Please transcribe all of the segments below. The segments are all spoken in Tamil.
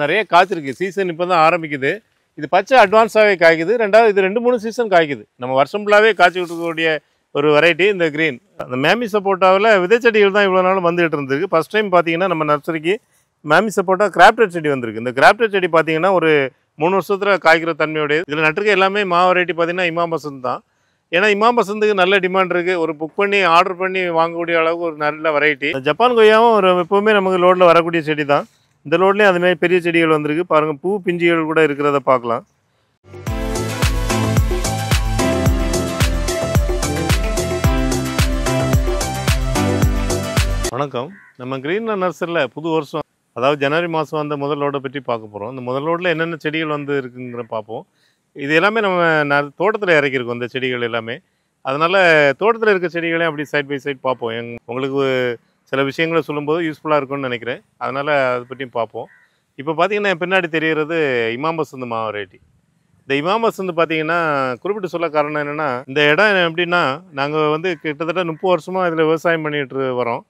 நிறைய காய்ச்சிருக்கு. சீசன் இப்போ தான் ஆரம்பிக்குது. இது பச்சை அட்வான்ஸாகவே காய்க்குது. ரெண்டாவது இது 2, 3 சீசன் காய்க்குது. நம்ம வருஷம் ஃபுல்லாகவே காய்ச்சி விட்டுக்கூடிய ஒரு வெரைட்டி இந்த க்ரீன். அந்த மேமி சப்போட்டாவில் விதைச்செடிகள் தான் இவ்வளோ நாளும் வந்துகிட்டு இருந்திருக்கு. ஃபஸ்ட் டைம் பார்த்தீங்கன்னா நம்ம நர்சரிக்கு மேமி சப்போட்டா கிராப்டட் செடி வந்திருக்கு. இந்த கிராப்டட் செடி பார்த்தீங்கன்னா ஒரு 3 வருஷத்தில் காய்க்கிற தன்மையுடையது. இதில் நட்டுருக்க எல்லாமே வெரைட்டி பார்த்தீங்கன்னா இமாம் பசந்த் தான். ஏன்னா இமாம் பசந்துக்கு நல்ல டிமாண்ட் இருக்குது. ஒரு புக் பண்ணி ஆர்டர் பண்ணி வாங்கக்கூடிய அளவுக்கு ஒரு நல்ல வெரைட்டி. ஜப்பான் கொய்யாவும் ஒரு எப்போவுமே நமக்கு லோடில் வரக்கூடிய செடி தான். இந்த லோட்லேயும் அதுமாதிரி பெரிய செடிகள் வந்திருக்கு. பாருங்கள், பூ பிஞ்சுகள் கூட இருக்கிறத பார்க்கலாம். வணக்கம். நம்ம கிரீன் நர்சரியில் புது வருஷம், அதாவது ஜனவரி மாதம் வந்த முதல் லோடை பற்றி பார்க்க போகிறோம். இந்த முதல் லோடில் என்னென்ன செடிகள் வந்து இருக்குங்கிற பார்ப்போம். இது எல்லாமே நம்ம தோட்டத்தில் இறக்கியிருக்கோம் இந்த செடிகள் எல்லாமே. அதனால் தோட்டத்தில் இருக்க செடிகளையும் அப்படி சைட் பை சைட் பார்ப்போம். உங்களுக்கு சில விஷயங்களை சொல்லும்போது யூஸ்ஃபுல்லாக இருக்கும்னு நினைக்கிறேன். அதனால் அதை பற்றியும் பார்ப்போம். இப்போ பார்த்தீங்கன்னா பின்னாடி தெரிகிறது இமாம் பசந்த் வெரைட்டி. இந்த இமாம் பசந்த் பார்த்தீங்கன்னா குறிப்பிட்டு சொல்ல காரணம் என்னென்னா, இந்த இடம் எப்படின்னா, நாங்கள் வந்து கிட்டத்தட்ட 30 வருஷமாக இதில் விவசாயம் பண்ணிகிட்டு வரோம்.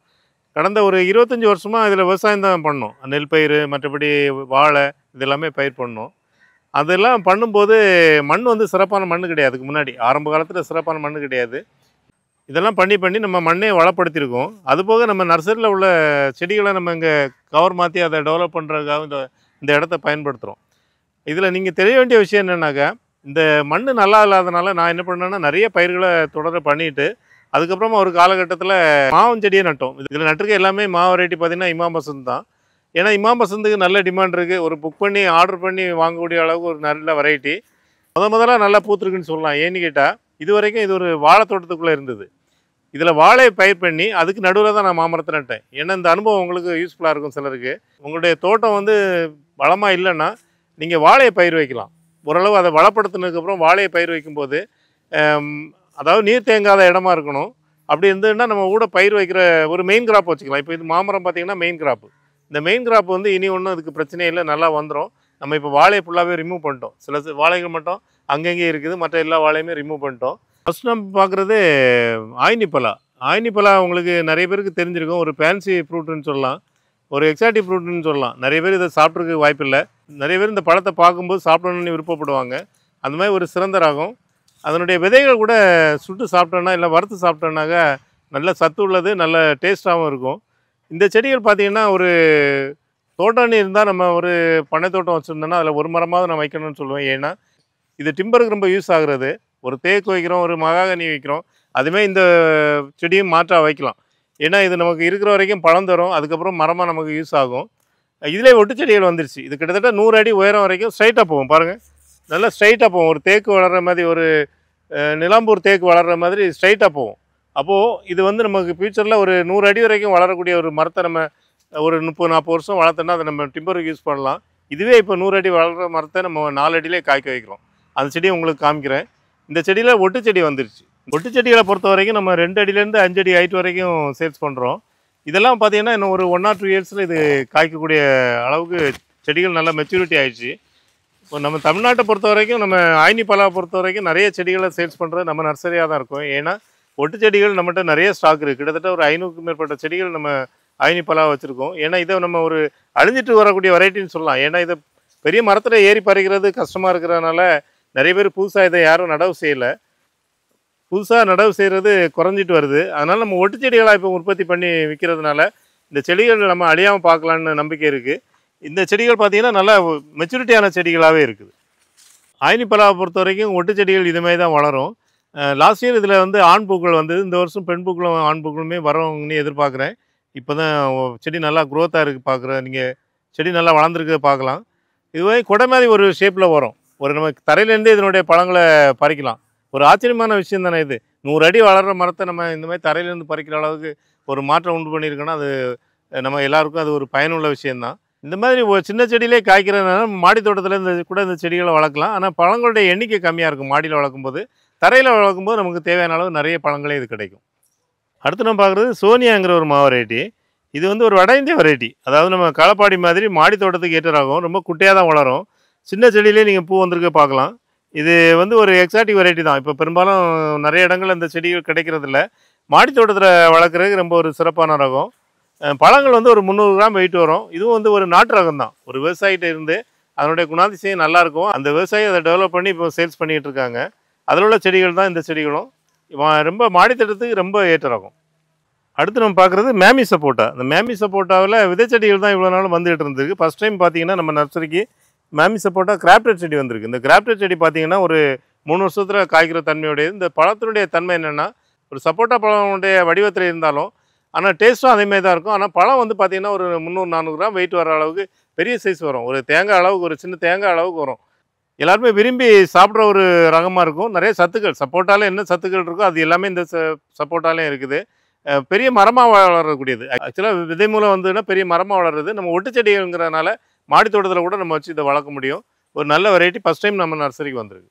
கடந்த ஒரு 25 வருஷமாக இதில் விவசாயம் தான் பண்ணோம். நெல் பயிர், மற்றபடி வாழை, இது எல்லாமே பயிர் பண்ணோம். அதெல்லாம் பண்ணும்போது மண் வந்து சிறப்பான மண் கிடையாது. அதுக்கு முன்னாடி ஆரம்ப காலத்தில் சிறப்பான மண் கிடையாது. இதெல்லாம் பண்ணி நம்ம மண்ணே வளப்படுத்தியிருக்கோம். அதுபோக நம்ம நர்சரியில் உள்ள செடிகளை நம்ம இங்கே கவர் மாற்றி அதை டெவலப் பண்ணுறதுக்காக இந்த இடத்த பயன்படுத்துகிறோம். இதில் நீங்கள் தெரிய வேண்டிய விஷயம் என்னென்னாக்கா, இந்த மண் நல்லா இல்லாதனால நான் என்ன பண்ணேன்னா, நிறைய பயிர்களை தொடர பண்ணிவிட்டு அதுக்கப்புறமா ஒரு காலகட்டத்தில் மாவஞ்செடியே நட்டோம். இதில் நட்டுருக்க எல்லாமே வெரைட்டி பார்த்திங்கன்னா இமாம் பசந்த் தான். ஏன்னா இமாம் பசந்துக்கு நல்ல டிமாண்ட் இருக்குது. ஒரு புக் பண்ணி ஆர்டர் பண்ணி வாங்கக்கூடிய அளவுக்கு ஒரு நல்ல வெரைட்டி. முதலாக நல்லா பூத்துருக்குன்னு சொல்லலாம். ஏன்னு கேட்டால், இது வரைக்கும் இது ஒரு வாழை தோட்டத்துக்குள்ளே இருந்தது. இதில் வாழையை பயிர் பண்ணி அதுக்கு நடுவில் தான் நான் மாமரத்தை நட்டேன். ஏன்னா இந்த அனுபவம் உங்களுக்கு யூஸ்ஃபுல்லாக இருக்கும் சிலருக்கு. உங்களுடைய தோட்டம் வந்து வளமாக இல்லைன்னா நீங்கள் வாழையை பயிர் வைக்கலாம். ஓரளவு அதை வளப்படுத்தினதுக்கப்புறம் வாழையை பயிர் வைக்கும்போது அதாவது நீர் தேங்காத இடமா இருக்கணும். அப்படி இருந்ததுன்னா நம்ம கூட பயிர் வைக்கிற ஒரு மெயின் கிராப் வச்சுக்கலாம். இப்போ இது மாமரம் பார்த்திங்கன்னா மெயின் கிராப்பு. இந்த மெயின் கிராப் வந்து இனி ஒன்றும் அதுக்கு பிரச்சனையே இல்லை, நல்லா வந்துடும். நம்ம இப்போ வாழையை ஃபுல்லாகவே ரிமூவ் பண்ணிட்டோம். சில வாழைகள் மட்டும் அங்கங்கே இருக்குது, மற்ற எல்லா வாழையுமே ரிமூவ் பண்ணிட்டோம். ஃபஸ்ட் நம்ம பார்க்குறது ஆயினிப்பலா. ஆயினிப்பலா உங்களுக்கு நிறைய பேருக்கு தெரிஞ்சிருக்கும். ஒரு ஃபேன்சி ஃப்ரூட்டுன்னு சொல்லலாம், ஒரு எக்ஸாட்டிக் ஃப்ரூட்டுன்னு சொல்லலாம். நிறைய பேர் இதை சாப்பிட்றதுக்கு வாய்ப்பு இல்லை. நிறைய பேர் இந்த பழத்தை பார்க்கும்போது சாப்பிடணும்னு விருப்பப்படுவாங்க. அந்த மாதிரி ஒரு சிறந்த ரகம். அதனுடைய விதைகள் கூட சுட்டு சாப்பிட்டோன்னா இல்லை வறுத்து சாப்பிட்டோன்னாக்கா நல்ல சத்து உள்ளது, நல்ல டேஸ்ட்டாகவும் இருக்கும். இந்த செடிகள் பார்த்திங்கன்னா ஒரு தோட்டம்னு இருந்தால் நம்ம ஒரு பண்ணை தோட்டம் வச்சுருந்தோன்னா அதில் ஒரு மரமாவது நான் வைக்கணும்னு சொல்லுவேன். ஏன்னா இது டிம்பருக்கு ரொம்ப யூஸ் ஆகுறது. ஒரு தேக்கு வைக்கிறோம், ஒரு மகாகனி வைக்கிறோம், அதுமாதிரி இந்த செடியும் மாற்றாக வைக்கலாம். ஏன்னா இது நமக்கு இருக்கிற வரைக்கும் பழம் தரும், அதுக்கப்புறம் மரமாக நமக்கு யூஸ் ஆகும். இதிலே ஒட்டு செடிகள் வந்துருச்சு. இது கிட்டத்தட்ட 100 அடி உயரம் வரைக்கும் ஸ்ட்ரைட்டாக போகும். பாருங்கள், நல்லா ஸ்ட்ரைட்டாக போகும். ஒரு தேக்கு வளர்கிற மாதிரி, ஒரு நிலாம்பூர் தேக்கு வளர்கிற மாதிரி ஸ்ட்ரைட்டாக போகும். அப்போது இது வந்து நமக்கு ஃப்யூச்சரில் ஒரு 100 அடி வரைக்கும் வளரக்கூடிய ஒரு மரத்தை நம்ம ஒரு 30-40 வருஷம் வளர்த்தோன்னா அதை நம்ம டிம்பருக்கு யூஸ் பண்ணலாம். இதுவே இப்போ 100 அடி வளர்கிற மரத்தை நம்ம 4 அடியிலே காய்க்க வைக்கிறோம். அந்த செடியை உங்களுக்கு காமிக்கிறேன். இந்த செடியில் ஒட்டு செடி வந்துருச்சு. ஒட்டு செடிகளை பொறுத்த வரைக்கும் நம்ம 2 அடியிலேருந்து 5 அடி ஹைட் வரைக்கும் சேல்ஸ் பண்ணுறோம். இதெல்லாம் பார்த்திங்கன்னா இன்னும் ஒரு 1 or 2 இயர்ஸில் இது காய்க்கக்கூடிய அளவுக்கு செடிகள் நல்லா மெச்சூரிட்டி ஆகிடுச்சு. இப்போ நம்ம தமிழ்நாட்டை பொறுத்த வரைக்கும், நம்ம ஆயினிப்பலாவை பொறுத்த வரைக்கும் நிறைய செடிகளை சேல்ஸ் பண்ணுறது நம்ம நர்சரியாக தான் இருக்கும். ஏன்னா ஒட்டு செடிகள் நம்மகிட்ட நிறைய ஸ்டாக் இருக்குது. கிட்டத்தட்ட ஒரு 500க்கும் மேற்பட்ட செடிகள் நம்ம ஆயினிப்பலாவை வச்சுருக்கோம். ஏன்னா இதை நம்ம ஒரு அழிஞ்சிட்டு வரக்கூடிய வெரைட்டின்னு சொல்லலாம். ஏன்னா இதை பெரிய மரத்தில் ஏறி பறிக்கிறது கஷ்டமாக இருக்கிறதுனால நிறைய பேர் புதுசாக இதை யாரும் நடவு செய்யலை. புதுசாக நடவு செய்கிறது குறைஞ்சிட்டு வருது. அதனால் நம்ம ஒட்டு செடிகளாக இப்போ உற்பத்தி பண்ணி விற்கிறதுனால இந்த செடிகள் நம்ம அழியாமல் பார்க்கலான்னு நம்பிக்கை இருக்குது. இந்த செடிகள் பார்த்திங்கன்னா நல்லா மெச்சூரிட்டியான செடிகளாகவே இருக்குது. ஆயினிப்பலாவை பொறுத்த வரைக்கும் ஒட்டு செடிகள் இதுமாதிரி தான் வளரும். லாஸ்ட் இயர் இதில் வந்து ஆண் பூக்கள் வந்தது. இந்த வருஷம் பெண் பூக்களும் ஆண் பூக்களுமே வரவங்கன்னு எதிர்பார்க்குறேன். இப்போ தான் செடி நல்லா க்ரோத்தாக இருக்குது பார்க்குறேன். நீங்கள் செடி நல்லா வளர்ந்துருக்க பார்க்கலாம். இதுவே கொடை மாதிரி ஒரு ஷேப்பில் வரும். ஒரு நம்ம தரையிலேருந்தே இதனுடைய பழங்களை பறிக்கலாம். ஒரு ஆச்சரியமான விஷயம் தானே இது. 100 அடி வளர்கிற மரத்தை நம்ம இந்த மாதிரி தரையிலேருந்து பறிக்கிற அளவுக்கு ஒரு மாற்றம் உண்டு பண்ணியிருக்கோன்னா அது நம்ம எல்லாருக்கும் அது ஒரு பயனுள்ள விஷயந்தான். இந்த மாதிரி ஒரு சின்ன செடியிலே காய்க்கிறதுனால மாடி தோட்டத்தில் இந்த செடிகளை வளர்க்கலாம். ஆனால் பழங்களுடைய எண்ணிக்கை கம்மியாக இருக்கும் மாடியில் வளர்க்கும்போது. தரையில் வளர்க்கும்போது நமக்கு தேவையான அளவு நிறைய பழங்களே இது கிடைக்கும். அடுத்து நம்ம பார்க்குறது சோனியாங்கிற ஒரு வெரைட்டி. இது வந்து ஒரு வட இந்திய வெரைட்டி. அதாவது நம்ம களப்பாடி மாதிரி மாடி தோட்டத்துக்கு ஏற்றராகும். ரொம்ப குட்டையாக தான் வளரும். சின்ன செடியிலே நீங்கள் பூ வந்திருக்க பார்க்கலாம். இது வந்து ஒரு எக்ஸாட்டிக் வெரைட்டி தான். இப்போ பெரும்பாலும் நிறைய இடங்கள் அந்த செடிகள் கிடைக்கிறதில்ல. மாடி தோட்டத்தில் வளர்க்குறதுக்கு ரொம்ப ஒரு சிறப்பான ரகம். பழங்கள் வந்து ஒரு 300 கிராம் வெயிட் வரும். இதுவும் வந்து ஒரு நாட்டு ரகம் தான். ஒரு விவசாயிகிட்ட இருந்து அதனுடைய குணாதிசயம் நல்லாயிருக்கும். அந்த விவசாயி அதை டெவலப் பண்ணி இப்போ சேல்ஸ் பண்ணிகிட்டு இருக்காங்க. அதில் உள்ள செடிகள் தான் இந்த செடிகளும். ரொம்ப மாடித்தோட்டத்துக்கு ரொம்ப ஏற்ற ரகம். அடுத்து நம்ம பார்க்குறது மேமி சப்போட்டா. இந்த மேமி சப்போட்டாவில் விதைச்செடிகள் தான் இவ்வளோ நாளும் வந்துகிட்டு இருந்திருக்கு. ஃபஸ்ட் டைம் பார்த்தீங்கன்னா நம்ம நர்சரிக்கு மேமி சப்போட்டா கிராப்டட் செடி வந்திருக்கு. இந்த கிராப்டட் செடி பார்த்தீங்கன்னா ஒரு 3 வருஷத்தில் காய்க்கிற தன்மையுடையது. இந்த பழத்தினுடைய தன்மை என்னென்னா, ஒரு சப்போட்டா பழனுடைய வடிவத்தில் இருந்தாலும் ஆனால் டேஸ்ட்டும் அதேமாதிரி தான் இருக்கும். ஆனால் பழம் வந்து பார்த்தீங்கன்னா ஒரு 300-400 கிராம் வெயிட் வர அளவுக்கு பெரிய சைஸ் வரும். ஒரு தேங்காய் அளவுக்கு, ஒரு சின்ன தேங்காய் அளவுக்கு வரும். எல்லாருமே விரும்பி சாப்பிட்ற ஒரு ரகமாக இருக்கும். நிறைய சத்துக்கள், சப்போட்டாவில் என்ன சத்துக்கள் இருக்கோ அது எல்லாமே இந்த சப்போட்டாலையும் இருக்குது. பெரிய மரமாக வளரக்கூடியது. ஆக்சுவலாக விதை மூலம் வந்துன்னா பெரிய மரமாக வளருது. நம்ம ஒட்டு செடிங்கிறதுனால மாடி தோட்டத்தில் கூட நம்ம வச்சு இதை வளர்க்க முடியும். ஒரு நல்ல வெரைட்டி ஃபஸ்ட் டைம் நம்ம நர்சரிக்கு வந்திருக்கு.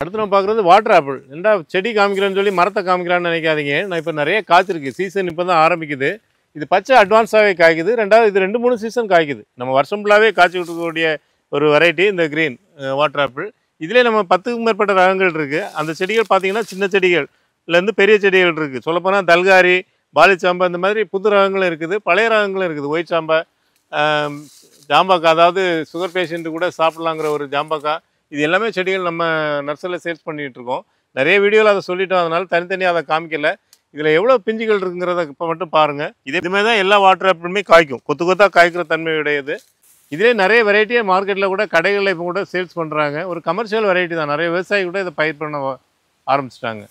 அடுத்து நம்ம பார்க்குறது வாட்டர் ஆப்பிள். ரெண்டா செடி காமிக்கிறேன்னு சொல்லி மரத்தை காமிக்கலான்னு நினைக்காதீங்க. நான் இப்போ நிறைய காய்ச்சிருக்கு. சீசன் இப்போ தான் ஆரம்பிக்குது. இது பச்சை அட்வான்ஸாகவே காய்க்குது. ரெண்டாவது இது 2-3 சீசன் காய்க்குது. நம்ம வருஷம் ஃபுல்லாகவே காய்ச்சி விட்டுக்கூடிய ஒரு வெரைட்டி இந்த க்ரீன் வாட்டர் ஆப்பிள். இதிலே நம்ம 10க்கும் மேற்பட்ட ரகங்கள் இருக்குது. அந்த செடிகள் பார்த்தீங்கன்னா சின்ன செடிகள்லேருந்து பெரிய செடிகள் இருக்குது. சொல்லப்போனால் தல்காரி, பாலிச்சாம்பா இந்த மாதிரி புது ரகங்களும் இருக்குது, பழைய ரகங்களும் இருக்குது. ஒயிட் சாம்பா, ஜாம்பாக்காய், அதாவது சுகர் பேஷண்ட்டு கூட சாப்பிட்லாங்கிற ஒரு ஜாம்பாக்காய், இது எல்லாமே செடிகள் நம்ம நர்சரியில் சேல்ஸ் பண்ணிகிட்ருக்கோம். நிறைய வீடியோவில் அதை சொல்லிட்டோம், அதனால் தனித்தனியாக அதை காமிக்கல. இதில் எவ்வளோ பிஞ்சுகள் இருக்குங்கிறத இப்போ மட்டும் பாருங்கள். இதுமாதிரி தான் எல்லா வாட்டர் ஆப்பிளுமே காய்க்கும். கொத்து கொத்தாக காய்க்கிற தன்மையுடையது. இதிலே நிறைய வெரைட்டியாக மார்க்கெட்டில் கூட கடைகளில் இப்போ கூட சேல்ஸ் பண்ணுறாங்க. ஒரு கமர்ஷியல் வெரைட்டி தான். நிறைய விவசாயி கூட இதை பயிர் பண்ண ஆரம்பிச்சிட்டாங்க.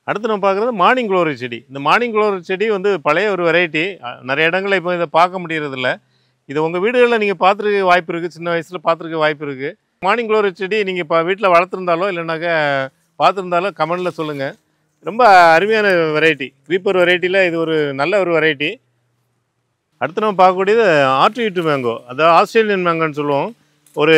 அடுத்து நம்ம பார்க்குறது மார்னிங் க்ளோரி செடி. இந்த மார்னிங் க்ளோரி செடி வந்து பழைய ஒரு வெரைட்டி. நிறைய இடங்களில் இப்போ இதை பார்க்க முடியறதில்ல. இது உங்கள் வீடுகளில் நீங்கள் பார்த்துருக்க வாய்ப்பு இருக்குது. சின்ன வயசில் பார்த்துருக்க வாய்ப்பு இருக்குது. மார்னிங் க்ளோரி செடி நீங்கள் இப்போ வீட்டில் வளர்த்துருந்தாலோ இல்லைனாக்கா பார்த்துருந்தாலும் கமெண்டில் சொல்லுங்கள். ரொம்ப அருமையான வெரைட்டி. க்ரீப்பர் வெரைட்டியில் இது ஒரு நல்ல ஒரு வெரைட்டி. அடுத்து நம்ம பார்க்கக்கூடியது ஆர்டியூட் மேங்கோ. அதாவது ஆஸ்திரேலியன் மேங்கோன்னு சொல்லுவோம். ஒரு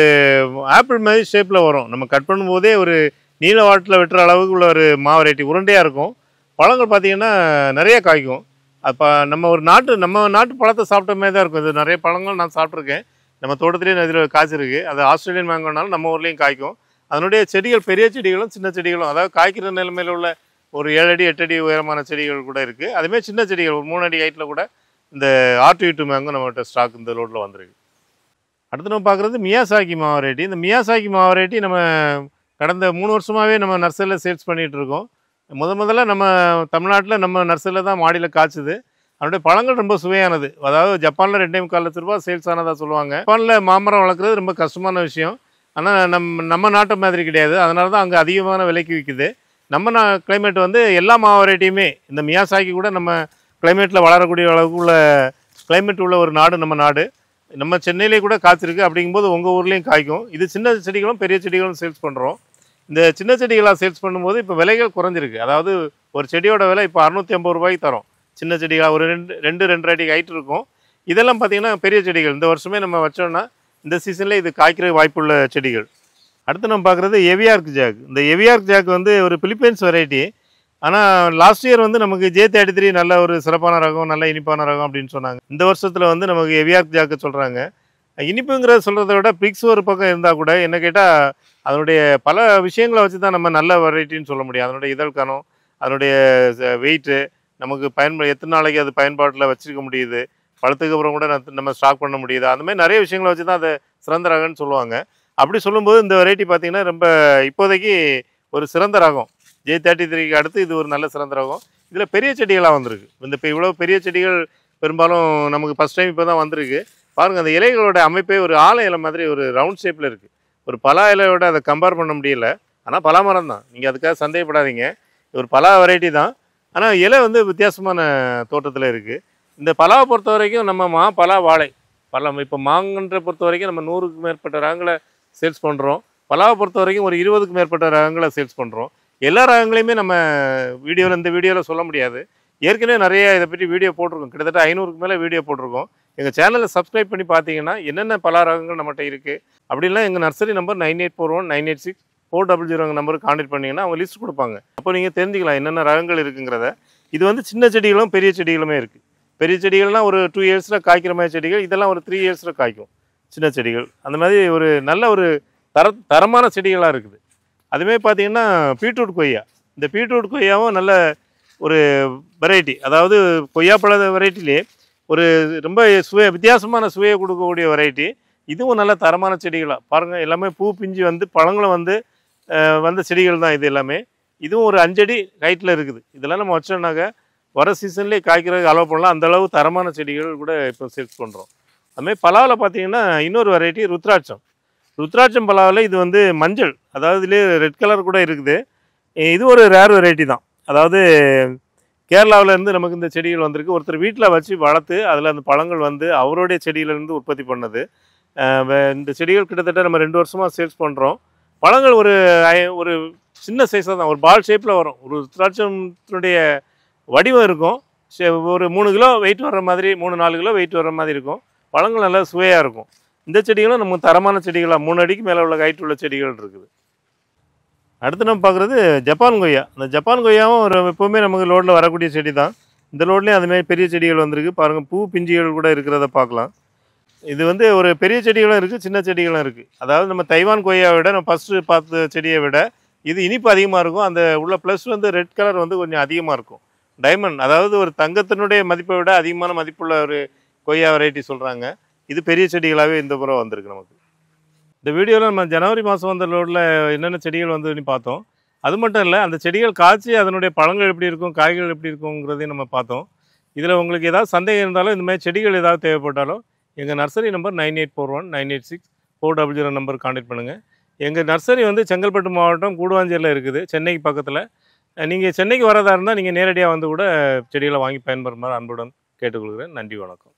ஆப்பிள் மாதிரி ஷேப்பில் வரும். நம்ம கட் பண்ணும்போதே ஒரு நீல வாட்டில் வெட்டுற அளவுக்கு உள்ள ஒரு வெரைட்டி உருண்டையாக இருக்கும். பழங்கள் பார்த்திங்கன்னா நிறைய காய்க்கும். அப்போ நம்ம நாட்டு பழத்தை சாப்பிட்ட மாதிரி தான் இருக்கும். இது நிறைய பழங்கள் நான் சாப்பிட்ருக்கேன். நம்ம தோட்டத்துலேயும் இதில் காய்ச்சிருக்கு. அது ஆஸ்திரேலியன் மேங்கோனாலும் நம்ம ஊர்லேயும் காய்க்கும். அதனுடைய செடிகள் பெரிய செடிகளும் சின்ன செடிகளும், அதாவது காய்க்கிற நிலைமையில் உள்ள ஒரு 7 அடி 8 அடி உயரமான செடிகள் கூட இருக்குது. அதுமாதிரி சின்ன செடிகள் ஒரு 3 அடி ஹைட்டில் கூட இந்த ஆர்டியூட் மேங்கோ நம்மகிட்ட ஸ்டாக் இந்த லோட்டில் வந்திருக்கு. அடுத்து நம்ம பார்க்குறது மியாசாக்கி வெரைட்டி. இந்த மியாசாக்கி வெரைட்டி நம்ம கடந்த 3 வருஷமாகவே நம்ம நர்சரியில் சேல்ஸ் பண்ணிகிட்ருக்கோம். முதல்ல நம்ம தமிழ்நாட்டில் நம்ம நர்சரியில் தான் மாடியில் காய்ச்சுது. அதனுடைய பழங்கள் ரொம்ப சுவையானது. அதாவது ஜப்பானில் 2.25 லட்ச ரூபா சேல்ஸ் ஆனதாக சொல்லுவாங்க. ஜப்பானில் மாமரம் வளர்க்குறது ரொம்ப கஷ்டமான விஷயம். ஆனால் நம்ம நாட்டு மாதிரி கிடையாது. அதனால தான் அங்கே அதிகமான விலைக்கு விற்குது. நம்ம கிளைமேட் வந்து எல்லா வெரைட்டியுமே இந்த மியாசாக்கி கூட நம்ம கிளைமேட்டில் வளரக்கூடிய அளவுக்கு உள்ள கிளைமேட் உள்ள ஒரு நாடு நம்ம நாடு. நம்ம சென்னையிலே கூட காய்ச்சிருக்கு. அப்படிங்கும்போது உங்கள் ஊர்லேயும் காய்க்கும். இது சின்ன செடிகளும் பெரிய செடிகளும் சேல்ஸ் பண்ணுறோம். இந்த சின்ன செடிகளாக சேல்ஸ் பண்ணும்போது இப்போ விலைகள் குறைஞ்சிருக்கு. அதாவது ஒரு செடியோட விலை இப்போ 650 ரூபாய்க்கு தரோம். சின்ன செடிகளாக ஒரு 2-2.5 அடி ஹைட் இருக்கும். இதெல்லாம் பார்த்திங்கன்னா பெரிய செடிகள். இந்த வருஷமே நம்ம வச்சோன்னா இந்த சீசனில் இது காய்க்கிற வாய்ப்புள்ள செடிகள். அடுத்து நம்ம பார்க்குறது எவியார்க் ஜாக். இந்த எவியார்க் ஜாக் வந்து ஒரு பிலிப்பைன்ஸ் வெரைட்டி. ஆனால் லாஸ்ட் இயர் வந்து நமக்கு J33 நல்ல ஒரு சிறப்பான ரகம், நல்ல இனிப்பான ரகம் அப்படின்னு சொன்னாங்க. இந்த வருஷத்தில் வந்து நமக்கு எவியார்க் ஜாக்கு சொல்கிறாங்க. இனிப்புங்கிறத சொல்கிறத விட பிக்ஸ் ஒரு பக்கம் இருந்தால் கூட என்ன கேட்டால் அதனுடைய பல விஷயங்களை வச்சு தான் நம்ம நல்ல வெரைட்டின்னு சொல்ல முடியும். அதனுடைய இதழ் கனம், அதனுடைய வெயிட்டு, நமக்கு எத்தனை நாளைக்கு அது பயன்பாட்டில் வச்சுருக்க முடியுது, பழத்துக்கு அப்புறம் கூட நம்ம ஸ்டாக் பண்ண முடியுது, அந்த மாதிரி நிறைய விஷயங்களை வச்சு தான் அதை சிறந்த ரகம்னு சொல்லுவாங்க. அப்படி சொல்லும்போது இந்த வெரைட்டி பார்த்திங்கன்னா ரொம்ப இப்போதைக்கு ஒரு சிறந்த ரகம். J33க்கு அடுத்து இது ஒரு நல்ல சிறந்த ரகம். இதில் பெரிய செடிகளாக வந்திருக்கு. இப்போ இவ்வளோ பெரிய செடிகள் பெரும்பாலும் நமக்கு ஃபஸ்ட் டைம் இப்போ தான் வந்திருக்கு. பாருங்கள், அந்த இலைகளோட அமைப்பே ஒரு ஆலை இலை மாதிரி ஒரு ரவுண்ட் ஷேப்பில் இருக்குது. ஒரு பலா இலையோட அதை கம்பேர் பண்ண முடியல. ஆனால் பலா மரம் தான், நீங்கள் அதுக்காக சந்தேகப்படாதீங்க. ஒரு பலா வெரைட்டி தான். ஆனால் இலை வந்து வித்தியாசமான தோட்டத்தில் இருக்குது. இந்த பலாவை பொறுத்த வரைக்கும் நம்ம பலா வாழை இப்போ மாங்கன்ற பொறுத்த வரைக்கும் நம்ம 100க்கு மேற்பட்ட ரகங்களை சேல்ஸ் பண்ணுறோம். பலாவை பொறுத்த வரைக்கும் ஒரு 20க்கு மேற்பட்ட ரகங்களை சேல்ஸ் பண்ணுறோம். எல்லா ரகங்களையுமே நம்ம இந்த வீடியோவில் சொல்ல முடியாது. ஏற்கனவே நிறைய இதை பற்றி வீடியோ போட்டிருக்கோம். கிட்டத்தட்ட 500க்கு மேலே வீடியோ போட்டிருக்கோம். எங்கள் சேனலில் சப்ஸ்கிரைப் பண்ணி பார்த்தீங்கன்னா என்னென்ன பலா ரகங்கள் நம்மகிட்ட இருக்குது அப்படின்லாம் எங்கள் நர்சரி நம்பர் 9841986400 நம்பருக்கு கான்டெக்ட் பண்ணிங்கன்னா அவங்க லிஸ்ட் கொடுப்பாங்க. அப்போ நீங்கள் தெரிஞ்சுக்கலாம் என்னென்ன ரகங்கள் இருக்குங்கிறத. இது வந்து சின்ன செடிகளும் பெரிய செடிகளுமே இருக்குது. பெரிய செடிகள்லாம் ஒரு 2 இயர்ஸில் காய்க்கிற மாதிரி செடிகள், இதெல்லாம் ஒரு 3 இயர்ஸில் காய்க்கும் சின்ன செடிகள். அந்த மாதிரி ஒரு நல்ல ஒரு தரமான செடிகளாக இருக்குது. அதுமாதிரி பார்த்தீங்கன்னா பீட்ரூட் கொய்யா. இந்த பீட்ரூட் கொய்யாவும் நல்ல ஒரு வெரைட்டி. அதாவது கொய்யாப்பழ வெரைட்டிலே ஒரு ரொம்ப வித்தியாசமான சுவையை கொடுக்கக்கூடிய வெரைட்டி. இதுவும் நல்ல தரமான செடிகளா பாருங்கள். எல்லாமே பூ பிஞ்சு வந்து பழங்களும் வந்து வந்த செடிகள் தான் இது எல்லாமே. இதுவும் ஒரு 5 அடி ஹைட்டில் இருக்குது. இதெல்லாம் நம்ம வச்சோம்னாக்க வர சீசன்லேயே காய்க்கிறதுக்கு அலோவ் பண்ணலாம். அந்தளவு தரமான செடிகள் கூட இப்போ சேல்ஸ் பண்ணுறோம். அதுமாதிரி பலாவில் பார்த்தீங்கன்னா இன்னொரு வெரைட்டி ருத்ராட்சம். ருத்ராட்சம் பலாவில் இது வந்து மஞ்சள், அதாவது இதுலேயே ரெட் கலர் கூட இருக்குது. இது ஒரு ரேர் வெரைட்டி தான். அதாவது கேரளாவிலேருந்து நமக்கு இந்த செடிகள் வந்திருக்கு. ஒருத்தர் வீட்டில் வச்சு வளர்த்து அதில் அந்த பழங்கள் வந்து அவருடைய செடியிலேருந்து உற்பத்தி பண்ணது. இந்த செடிகள் கிட்டத்தட்ட நம்ம 2 வருஷமாக சேல்ஸ் பண்ணுறோம். பழங்கள் ஒரு ஒரு சின்ன சைஸாக தான், ஒரு பால் ஷேப்பில் வரும். ஒரு ருத்ராட்சத்தினுடைய வடிவம் இருக்கும். ஒரு 3 கிலோ வெயிட் வர்ற மாதிரி, 3-4 கிலோ வெயிட் வர்ற மாதிரி இருக்கும். பழங்கள் நல்லா சுவையாக இருக்கும். இந்த செடிகளும் நமக்கு தரமான செடிகளாக 3 அடிக்கு மேலே உள்ள ஹைட் உள்ள செடிகள் இருக்குது. அடுத்து நம்ம பார்க்குறது ஜப்பான் கொய்யா. அந்த ஜப்பான் கொய்யாவும் ஒரு எப்போவுமே நமக்கு லோடில் வரக்கூடிய செடி தான். இந்த லோட்லேயும் அதுமாதிரி பெரிய செடிகள் வந்திருக்கு. பாருங்கள், பூ பிஞ்சுகள் கூட இருக்கிறத பார்க்கலாம். இது வந்து ஒரு பெரிய செடிகளும் இருக்குது, சின்ன செடிகளும் இருக்குது. அதாவது நம்ம தைவான் கொய்யாவை விட நம்ம ஃபஸ்ட்டு பார்த்த செடியை விட இது இனிப்பு அதிகமாக இருக்கும். அந்த உள்ள ப்ளஸ் வந்து ரெட் கலர் வந்து கொஞ்சம் அதிகமாக இருக்கும். டைமண்ட், அதாவது ஒரு தங்கத்தினுடைய மதிப்பை விட அதிகமான மதிப்புள்ள ஒரு கொய்யா வெரைட்டி சொல்கிறாங்க. இது பெரிய செடிகளாகவே இந்த முறை வந்திருக்கு நமக்கு. இந்த வீடியோவில் நம்ம ஜனவரி மாதம் வந்த லோடில் என்னென்ன செடிகள் வந்துன்னு பார்த்தோம். அது மட்டும் இல்லை, அந்த செடிகள் காய்ச்சி அதனுடைய பழங்கள் எப்படி இருக்கும், காய்கள் எப்படி இருக்குங்கிறதையும் நம்ம பார்த்தோம். இதில் உங்களுக்கு ஏதாவது சந்தேகம் இருந்தாலும், இந்த மாதிரி செடிகள் ஏதாவது தேவைப்பட்டாலும் எங்கள் நர்சரி நம்பர் 9841-986-400 நம்பர் கான்டெக்ட் பண்ணுங்கள். எங்கள் நர்சரி வந்து செங்கல்பட்டு மாவட்டம் கூடுவாஞ்சேரியில் இருக்குது, சென்னைக்கு பக்கத்தில். நீங்கள் சென்னைக்கு வரதா இருந்தால் நீங்கள் நேரடியாக வந்து கூட செடிகளை வாங்கி பயன்பெறுமாறு அன்புடன் கேட்டுக்கொள்கிறேன். நன்றி, வணக்கம்.